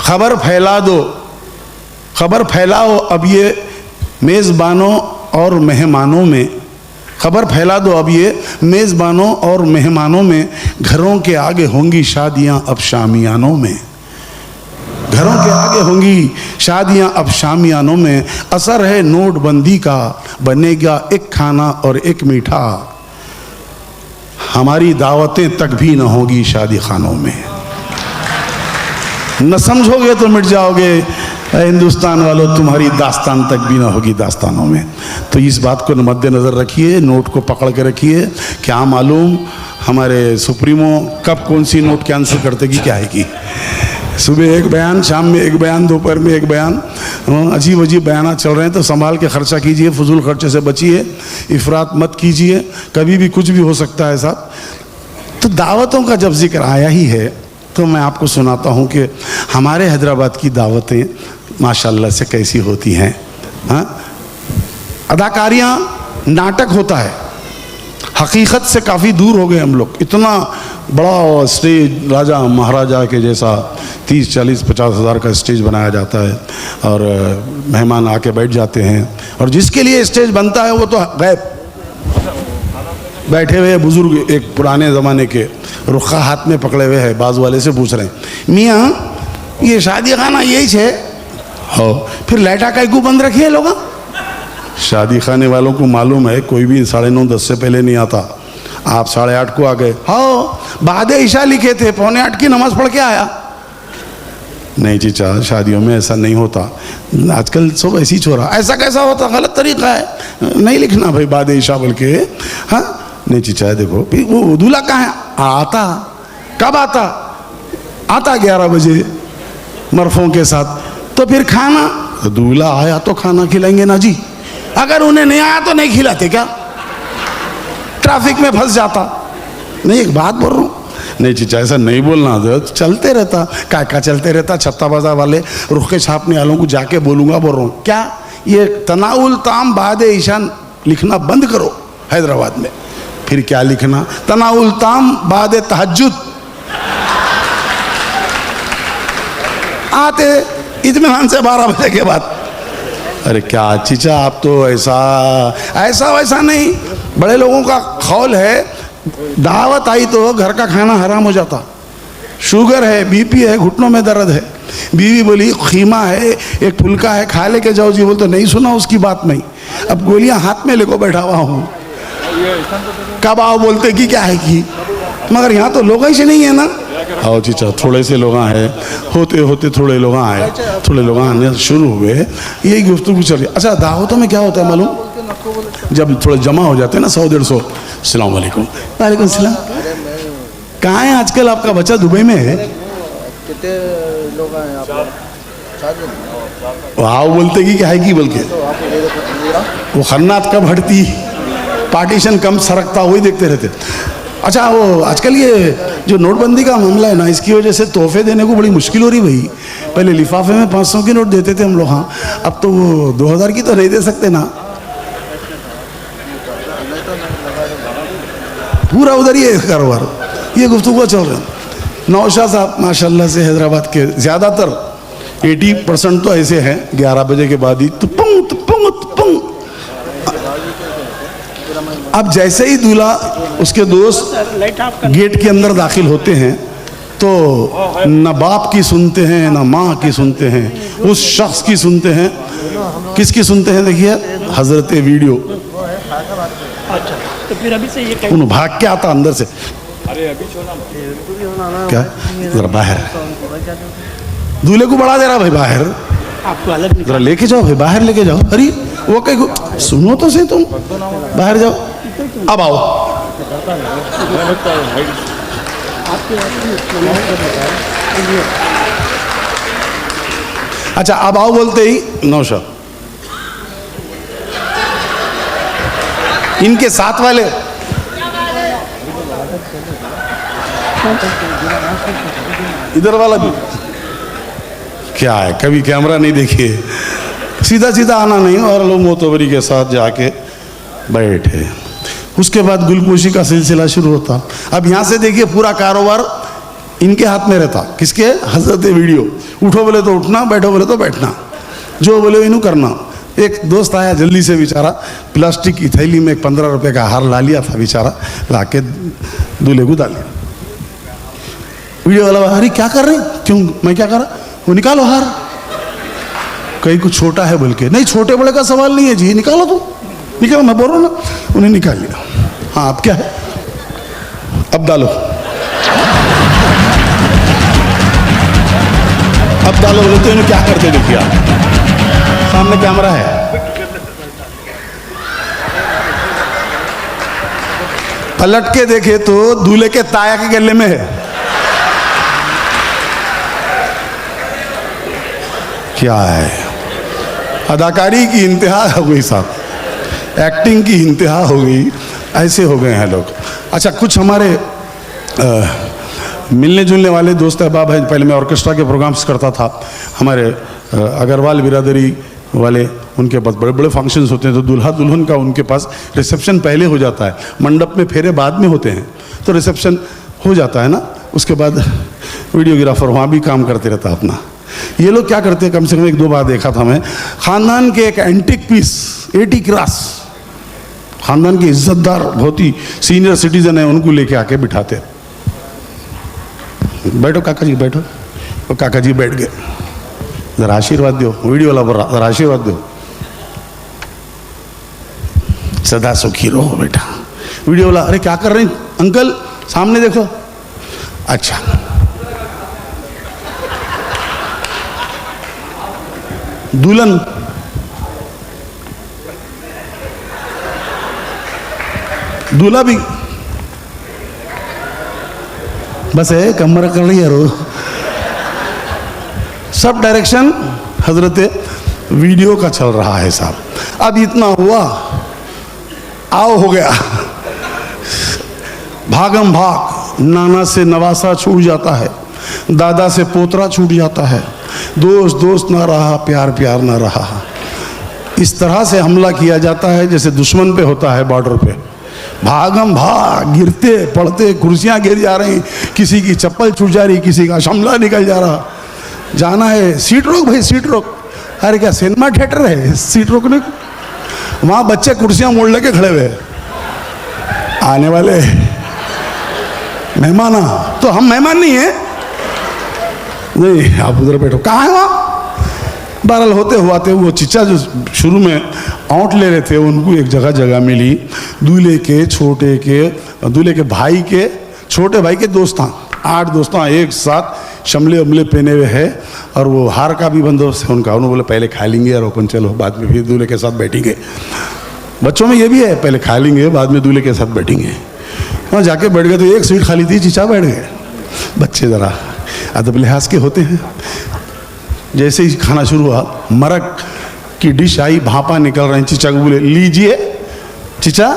खबर फैला दो, खबर फैलाओ अब ये मेज़बानों और मेहमानों में, खबर फैला दो अब ये मेज़बानों और मेहमानों में, घरों के आगे होंगी शादियां अब शामियानों में, घरों के आगे होंगी शादियां अब शामियानों में। असर है नोटबंदी का, बनेगा एक खाना और एक मीठा, हमारी दावतें तक भी न होगी शादी खानों में। न समझोगे तो मिट जाओगे हिंदुस्तान वालों, तुम्हारी दास्तान तक भी ना होगी दास्तानों में। तो इस बात को मद्देनज़र रखिए, नोट को पकड़ के रखिए। क्या मालूम हमारे सुप्रीमो कब कौन सी नोट कैंसिल करते कि क्या है कि सुबह एक बयान, शाम में एक बयान, दोपहर में एक बयान, अजीब अजीब बयान चल रहे हैं। तो संभाल के खर्चा कीजिए, फजूल खर्चे से बचिए, इफरात मत कीजिए, कभी भी कुछ भी हो सकता है साहब। तो दावतों का जब जिक्र आया ही है तो मैं आपको सुनाता हूँ कि हमारे हैदराबाद की दावतें माशाल्लाह से कैसी होती हैं। हाँ, अदाकारियाँ, नाटक होता है, हकीकत से काफ़ी दूर हो गए हम लोग। इतना बड़ा स्टेज राजा महाराजा के जैसा 30, 40, 50 हज़ार का स्टेज बनाया जाता है और मेहमान आके बैठ जाते हैं, और जिसके लिए स्टेज बनता है वो तो गैब बैठे हुए बुजुर्ग, एक पुराने ज़माने के रुखा हाथ में पकड़े हुए हैं, बाजू वाले से पूछ रहे हैं, मियाँ ये शादी खाना यही है? हो, फिर लाइटा का क्यों बंद रखी है लोग? शादी खाने वालों को मालूम है कोई भी 9:30 10 से पहले नहीं आता। आप 8:30 को आ गए, हाँ बाद ईशा लिखे थे, 7:45 की नमाज पढ़ के आया। नहीं चीचा, शादियों में ऐसा नहीं होता, आजकल सब ऐसी छोरा, ऐसा कैसा होता, गलत तरीका है, नहीं लिखना भाई बाद ईशा बोल के। हाँ नहीं चीचा, देखो वो दूल्हा कहाँ है? आता, कब आता? आता 11 बजे मरफों के साथ। तो फिर खाना, तो दूल्हा आया तो खाना खिलाएंगे ना जी, अगर उन्हें नहीं आया तो नहीं खिलाते क्या? ट्रैफिक में फंस जाता। नहीं, एक बात बोल रहा हूँ, नहीं चीचा ऐसा नहीं बोलना, तो चलते रहता, काका चलते रहता, छत्ता बाजार वाले रुखे छापने वालों को जाके बोलूँगा, बोल रहा हूँ क्या ये तनाउल ताम बाद ईशान लिखना बंद करो हैदराबाद में। फिर क्या लिखना? तनाउल ताम बाद तहज्जुद। आते इत्मीनान से 12 बजे के बाद। अरे क्या चीचा आप तो ऐसा वैसा नहीं, बड़े लोगों का खौल है, दावत आई तो घर का खाना हराम हो जाता। शुगर है, बीपी है, घुटनों में दर्द है, बीवी बोली खीमा है, एक फुल्का है, खा लेके जाओ जी, बोल तो नहीं सुना उसकी बात में, अब गोलियां हाथ में लेको बैठा हुआ हूँ, कब आओ बोलते कि क्या है कि, मगर यहाँ तो लोग ऐसे नहीं है ना। आओ चीचा, थोड़े से लोग हैं, होते होते थोड़े लोग आए, थोड़े लोग आने शुरू हुए, यही गुफ्तगू चल रही। अच्छा दावतों में क्या होता है मालूम? जब थोड़े जमा हो जाते हैं ना 100-150, अस्सलाम वालेकुम। वालेकुम सलाम। कहाँ है आजकल आपका बच्चा? दुबई में है। कितने लोग हैं आप? आओ बोलते कि क्या है कि बोल के, वो खन्नात कब हटती, पार्टीशन कम सरकता, वही देखते रहते। अच्छा वो आजकल ये जो नोटबंदी का मामला है ना, इसकी वजह से तोहफे देने को बड़ी मुश्किल हो रही भाई। पहले लिफाफे में 500 की नोट देते थे हम लोग, हाँ, अब तो वो 2000 की तो नहीं दे सकते ना, पूरा उधर ही है कारोबार। ये गुफ्तगू चल रहा है। नौशाद साहब माशाल्लाह से हैदराबाद के ज़्यादातर 80% तो ऐसे हैं 11 बजे के बाद ही तुपुंग तुपुंग तुपुंग। अब जैसे ही दूल्हा उसके दोस्त गेट के अंदर दाखिल होते हैं तो न बाप की सुनते हैं न माँ की सुनते हैं, उस शख्स की सुनते हैं। किसकी सुनते हैं? देखिए हजरत वीडियो। तो फिर अभी से ये उन भाग के आता अंदर से, अरे अभी क्या जरा बाहर, दूल्हे को बढ़ा दे रहा भाई बाहर, आपको अलग जरा लेके जाओ भाई, बाहर लेके जाओ। अरे वो कहीं सुनो तो सही, तुम बाहर जाओ, अब आओ। अच्छा अब आओ बोलते ही नौशा, इनके साथ वाले इधर वाला भी क्या है, कभी कैमरा नहीं देखिए, सीधा सीधा आना नहीं, और लोग मोतबरी के साथ जाके बैठे। उसके बाद गुलपोशी का सिलसिला शुरू होता। अब यहाँ से देखिए पूरा कारोबार इनके हाथ में रहता, किसके? हजरत वीडियो। उठो बोले तो उठना, बैठो बोले तो बैठना, जो बोले इन्हू करना। एक दोस्त आया जल्दी से बेचारा, प्लास्टिक की थैली में 15 रुपए का हार ला लिया था बेचारा, ला के दूल्हे को डाल दिया। वीडियो वाला, अरे क्या कर रहे? क्यों, मैं क्या कर रहा? वो निकालो हार। कहीं कुछ छोटा है बोल के, नहीं छोटे बड़े का सवाल नहीं है जी, निकालो तुम, निकालो, मैं बोल रहा हूँ ना। उन्हें निकाल लिया। हाँ अब क्या है? अब डालो, अब डालो बोले तो इन्हें क्या करते देखिए आप, सामने कैमरा है। पलट के देखे तो दूल्हे के ताया के गले में है। क्या है? अदाकारी की इंतहा हो गई साहब, एक्टिंग की इंतहा हो गई, ऐसे हो गए हैं लोग। अच्छा, कुछ हमारे मिलने जुलने वाले दोस्त अहबाब हैं। पहले मैं ऑर्केस्ट्रा के प्रोग्राम्स करता था, हमारे अग्रवाल बिरादरी वाले, उनके पास बड़े बड़े फंक्शंस होते हैं, तो दूल्हा दुल्हन का उनके पास रिसेप्शन पहले हो जाता है, मंडप में फेरे बाद में होते हैं, तो रिसेप्शन हो जाता है ना, उसके बाद वीडियोग्राफर वहाँ भी काम करते रहता अपना। ये लोग क्या करते हैं, कम से कम 1-2 बार देखा था मैं, खानदान के एक एंटिक पीस 80 क्रास, खानदान के इज्जतदार बहुत ही सीनियर सिटीजन है, उनको लेके आके बिठाते। बैठो काका जी, बैठो। तो काका जी बैठ गए, जरा आशीर्वाद दो, वीडियो वाला बोल रहा, जरा आशीर्वाद दो, सदा सुखी रहो बेटा। वीडियो वाला, अरे क्या कर रहे हैं अंकल, सामने देखो। अच्छा, दुल्हन, दूल्हा भी बस है, कमर कर रही है रो, सब डायरेक्शन हजरत वीडियो का चल रहा है साहब। अब इतना हुआ, आओ हो गया, भागम भाग, नाना से नवासा छूट जाता है, दादा से पोतरा छूट जाता है, दोस्त दोस्त ना रहा, प्यार प्यार ना रहा। इस तरह से हमला किया जाता है जैसे दुश्मन पे होता है बॉर्डर पे। भागम भाग, गिरते पड़ते, कुर्सियां गिर जा रही, किसी की चप्पल छूट जा रही, किसी का शमला निकल जा रहा। जाना है, सीट रोक भाई, सीट रोक। अरे क्या सिनेमा थिएटर है, सीट रोकने को? वहां बच्चे कुर्सियां मोड़ लेके खड़े हुए, आने वाले मेहमान। तो हम मेहमान नहीं है, नहीं आप उधर बैठो। कहाँ है वहाँ? बहरहाल होते हुआते वो चिचा जो शुरू में औंठ ले रहे थे, उनको एक जगह जगह मिली। दूल्हे के भाई के छोटे भाई के दोस्त, 8 दोस्त एक साथ शमले उमले पहने हुए हैं, और वो हार का भी बंदोबस्त है उनका। उन्होंने बोले पहले खा लेंगे और अपन चलो बाद में फिर दूल्हे के साथ बैठेंगे। बच्चों में ये भी है, पहले खा लेंगे बाद में दूल्हे के साथ बैठेंगे। वहाँ जाके बैठ गए तो एक सीट खाली थी, चिचा बैठ गए। बच्चे ज़रा अदब लिहाज के होते हैं। जैसे ही खाना शुरू हुआ, मरक की डिश आई, भापा निकल रहे हैं। चिचा को बोले लीजिए। चिचा,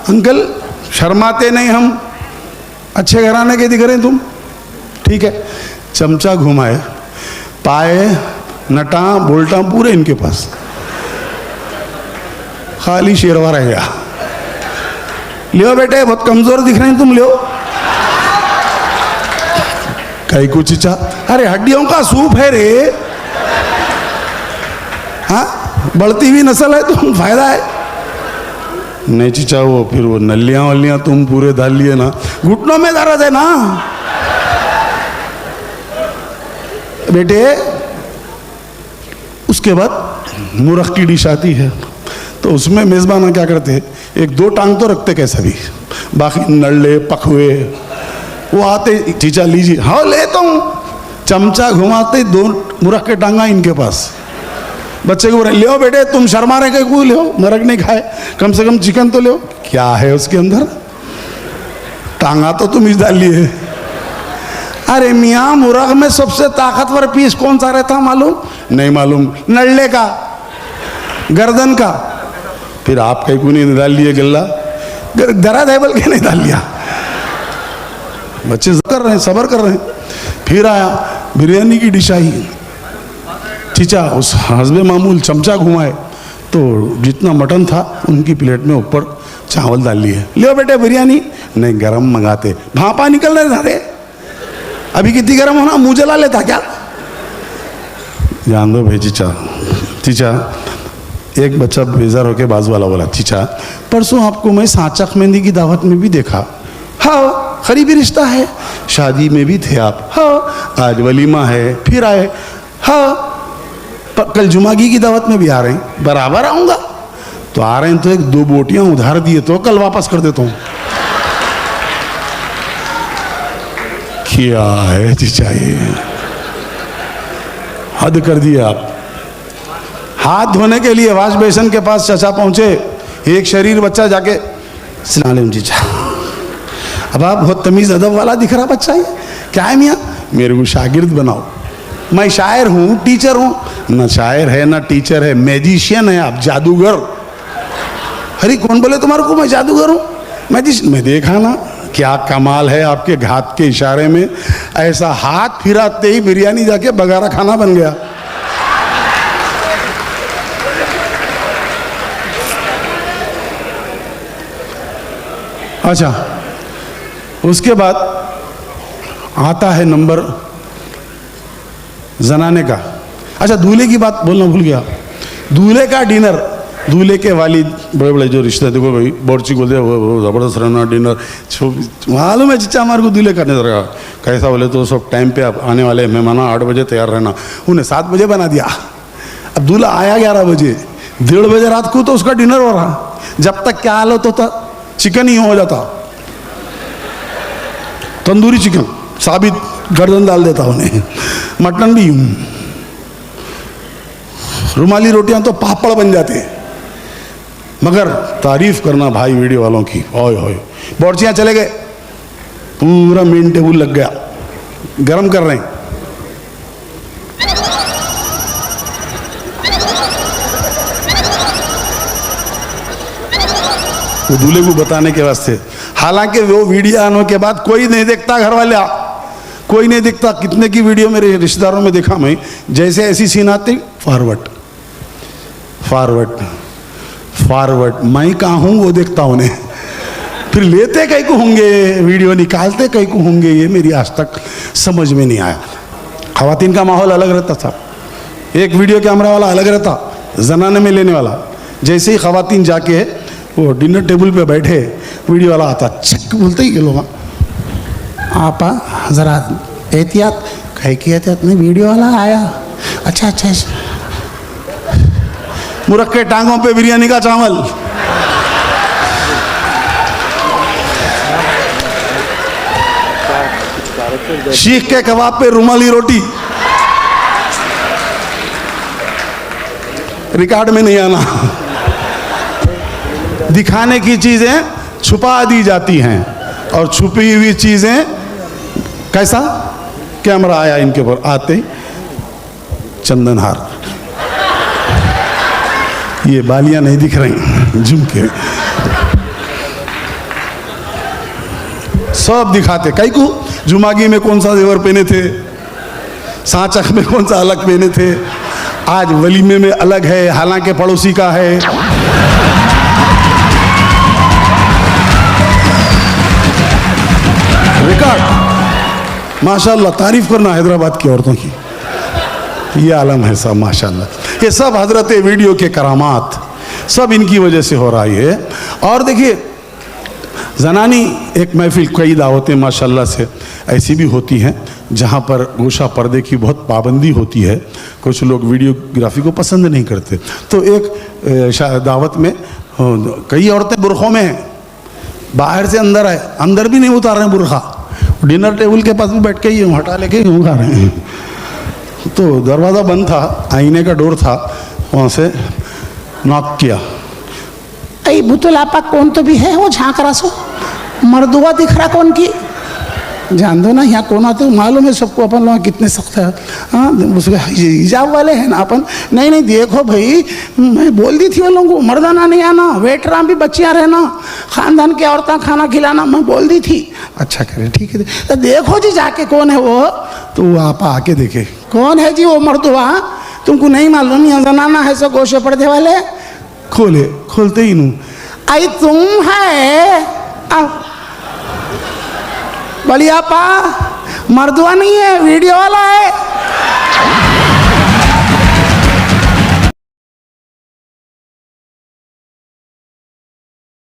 अंकल शर्माते नहीं, हम अच्छे घराने के दिख रहे हैं तुम, ठीक है। चमचा घुमाए, पाए नटा बोल्टा पूरे इनके पास, खाली शेरवा रह गया। लियो बेटे, बहुत कमजोर दिख रहे हैं तुम, लियो। कहीं को चिचा, अरे हड्डियों का सूप है रे, हाँ बढ़ती हुई नस्ल है, तुम फायदा है। नहीं चिचा, वो फिर वो नलियां वलियां तुम पूरे डाल लिए ना, घुटनों में दर्द है ना बेटे। उसके बाद मुरख की डिश आती है, तो उसमें मेजबान क्या करते, 1-2 टांग तो रखते कैसे भी, बाकी नल्ले पखुए वो आते। चीचा लीजिए, हाँ लेता हूँ। चमचा घुमाते, 2 मुरख के टांगा इनके पास। बच्चे को बोले लियो बेटे, तुम शर्मा रहे को लियो, नरक नहीं खाए, कम से कम चिकन तो लियो। क्या है उसके अंदर? टांगा तो तुम इस डाल लिए। अरे मियाँ, मुरग में सबसे ताकतवर पीस कौन सा रहता मालूम? नहीं मालूम। नल्ले का, गर्दन का। फिर आप कहीं को नहीं डाल लिए गल्ला, दर्द है बल के नहीं डाल लिया। बच्चे कर रहे हैं, सबर कर रहे हैं। फिर आया, बिरयानी की डिश आई। चीचा उस हस्बे मामूल चमचा घुमाए, तो जितना मटन था उनकी प्लेट में ऊपर चावल डाल लिए। लियो बेटे बिरयानी। नहीं, गरम मंगाते। भापा निकल रहे सारे, अभी कितनी गर्म होना, मुंह जला लेता क्या? जान दो भाई चीचा। चीचा, एक बच्चा बेजार होके बाजू वाला बोला, चीचा परसों आपको मैं सांचक मेहंदी की दावत में भी देखा। हाँ, करीबी रिश्ता है, शादी में भी थे आप। हाँ, आज वलीमा है, फिर आए। हाँ, कल जुमागी की दावत में भी आ रहे हैं, बराबर आऊंगा। तो आ रहे हैं तो एक दो बोटियां उधार दिए तो कल वापस कर देता हूं। क्या है चीचा, ये हद कर दिए आप। हाथ धोने के लिए वाश बेसिन के पास चचा पहुंचे, एक शरीर बच्चा जाके सलाम अलैकुम चीचा। अब आप बहुत तमीज अदब वाला दिख रहा बच्चा है, क्या है मियाँ? मेरे को शागिर्द बनाओ, मैं शायर हूँ, टीचर हूँ। ना शायर है ना टीचर है, मैजिशियन है आप, जादूगर। अरे कौन बोले तुम्हारे को मैं जादूगर हूँ? मैजिशियन। मैं देखा ना क्या कमाल है आपके हाथ के इशारे में, ऐसा हाथ फिराते ही बिरयानी जाके बगारा खाना बन गया। अच्छा, उसके बाद आता है नंबर जनाने का। अच्छा, दूल्हे की बात बोलना भूल गया। दूल्हे का डिनर, दूल्हे के वालिद बड़े बड़े जो रिश्ते, देखो भाई बोर्ची बोलते वो ज़बरदस्त रहना डिनर, मालूम है चचा हमारे को दूल्हे करने रहेगा कैसा, बोले तो सब टाइम पे आप आने वाले मेहमान 8 बजे तैयार रहना। उन्हें 7 बजे बना दिया। अब दूल्हा आया 11 बजे, 1:30 बजे रात को तो उसका डिनर हो रहा। जब तक क्या हालत होता, चिकन ही हो जाता, तंदूरी चिकन, साबित गर्दन डाल देता उन्हें, मटन भी यूं, रुमाली रोटियां तो पापड़ बन जाते। मगर तारीफ करना भाई वीडियो वालों की, ओए होए, बोर्चियां चले गए, पूरा मेन टेबल लग गया, गरम कर रहे हैं। वो दूल्हे को बताने के वास्ते, हालांकि वो वीडियो आने के बाद कोई नहीं देखता, घर वाले कोई नहीं देखता। कितने की वीडियो मेरे रिश्तेदारों में देखा मैं, जैसे ऐसी सीन आती, फॉरवर्ड फॉरवर्ड फॉरवर्ड, मैं कहाँ हूँ वो देखता उन्हें, फिर लेते कई को होंगे वीडियो, निकालते कई को होंगे, ये मेरी आज तक समझ में नहीं आया। खवातीन का माहौल अलग रहता था, एक वीडियो कैमरा वाला अलग रहता, जनाने में लेने वाला। जैसे ही खवातीन जाके वो डिनर टेबल पे बैठे, वीडियो वाला आता, चक बोलते ही ये लोग, आपा ज़रा एहतियात, कहे की एहतियात नहीं, वीडियो वाला आया। अच्छा अच्छा, मुरक्के टांगों पे बिरयानी का चावल, शीख के कबाब पे रुमाली रोटी, रिकॉर्ड में नहीं आना। दिखाने की चीजें छुपा दी जाती हैं, और छुपी हुई चीजें, कैसा कैमरा आया इनके ऊपर, आते ही चंदनहार, ये बालियां नहीं दिख रही, झुमके सब दिखाते। कई को जुमागी में कौन सा जेवर पहने थे, सांचक में कौन सा अलग पहने थे, आज वलीमे में अलग है, हालांकि पड़ोसी का है। रिकॉर्ड, माशाल्लाह, तारीफ करना हैदराबाद की औरतों की, ये आलम है सब माशाल्लाह। ये सब हजरत वीडियो के करामात सब इनकी वजह से हो रही है। और देखिए, जनानी एक महफिल, कई दावतें माशाल्लाह से ऐसी भी होती हैं जहाँ पर गोशा पर्दे की बहुत पाबंदी होती है, कुछ लोग वीडियोग्राफी को पसंद नहीं करते। तो एक दावत में कई औरतें बुरखों में हैं, बाहर से अंदर है, अंदर भी नहीं उतार रहे हैं बुरखा, डिनर टेबल के पास भी बैठ के यूँ हटा लेके यूँ खा रहे हैं। तो दरवाज़ा बंद था, आईने का डोर था, वहाँ से नॉक किया, अई बुतुल आपा कौन तो भी है वो झांक रहा सो, मर्दुआ दिख रहा कौन की, जान दो ना यहाँ कौन आते, मालूम है सबको अपन लोग कितने सख्त है। हाँ, उसके हिजाब वाले हैं ना अपन, नहीं नहीं देखो भाई, मैं बोल दी थी वो लोगों को मर्दाना नहीं आना, वेटरां भी बच्चियाँ रहना, ख़ानदान की औरतें खाना खिलाना, मैं बोल दी थी। अच्छा करे, ठीक है, तो देखो जी जाके कौन है वो। तो वो आप आके देखे, कौन है जी वो मर्दुआ, तुमको नहीं मालूम यहाँ जनाना है सो गोशे पर्दे वाले। खोले, खोलते ही नू, आई तुम है, आओ बलिया पा, मर्दुआ नहीं है, वीडियो वाला है।